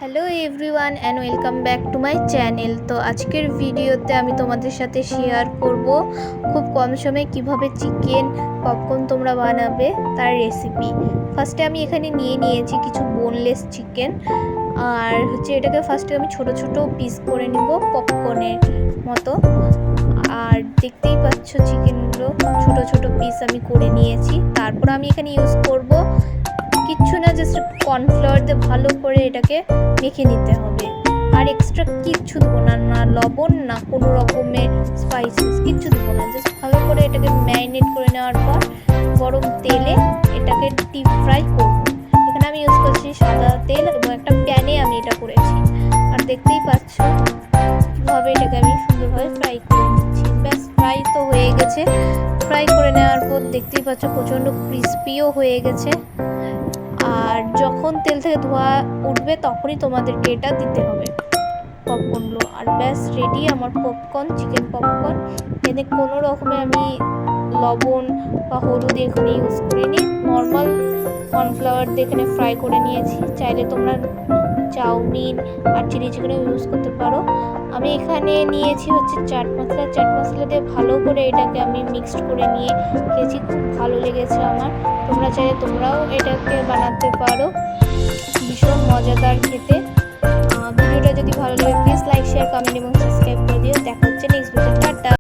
Hello everyone and welcome back to my channel. তো আজকের ভিডিওতে আমি তোমাদের সাথে শেয়ার করব খুব কম সময়ে কিভাবে চিকেন পপকর্ন তোমরা বানাবে তার রেসিপি। ফার্স্টে আমি এখানে নিয়েছি কিছু বোনলেস চিকেন, আর এটাকে ফার্স্টে আমি ছোট ছোট পিস করে নিব পপকর্নের মতো। আর দেখতেই পাচ্ছ চিকেনগুলো ছোট ছোট পিস আমি করে নিয়েছি। তারপর আমি এখানে ইউজ করব কিচ্ছু না, জাস্ট কর্নফ্লাওয়ার দিয়ে ভালো করে এটাকে মেখে নিতে হবে। আর এক্সট্রা কিচ্ছু দেবো না, না লবণ না কোনো রকমের স্পাইসেস কিচ্ছু দেবো না। জাস্ট ভালো করে এটাকে ম্যারিনেট করে নেওয়ার পর গরম তেলে এটাকে ডিপ ফ্রাই করব। এখানে আমি ইউজ করছি সাদা তেল এবং একটা প্যানে আমি এটা করেছি। আর দেখতেই পাচ্ছ কীভাবে এটাকে আমি সুন্দরভাবে ফ্রাই করে নিচ্ছি। ব্যাস ফ্রাই তো হয়ে গেছে। ফ্রাই করে নেওয়ার পর দেখতেই পাচ্ছ প্রচণ্ড ক্রিস্পিও হয়ে গেছে। আর যখন তেল থেকে ধোয়া উঠবে তখনই তোমাদেরকে এটা দিতে হবে পপকর্নগুলো। আর ব্যাস রেডি আমার পপকর্ন, চিকেন পপকর্ন। এতে কোনো রকমের আমি লবণ বা হলুদ এখানে ইউজ করিনি, নর্মাল কর্নফ্লাওয়ার দিয়ে এখানে ফ্রাই করে নিয়েছি। চাইলে তোমরা চাউমিন আর চিলি চিকেনও ইউজ করতে পারো। আমি এখানে নিয়েছি চাট মশলা দিয়ে ভালো করে এটাকে আমি মিক্সড করে নিয়ে খেয়েছি, খুব ভালো লেগেছে আমার। তোমরা চাইলে তোমরাও এটাকে বানাতে পারো, ভীষণ মজাদার খেতে। ভিডিওটা যদি ভালো লাগে প্লিজ লাইক, শেয়ার, কমেন্ট এবং সাবস্ক্রাইব করে দিও। দেখা হচ্ছে নেক্সট ভিডিও। টাটা।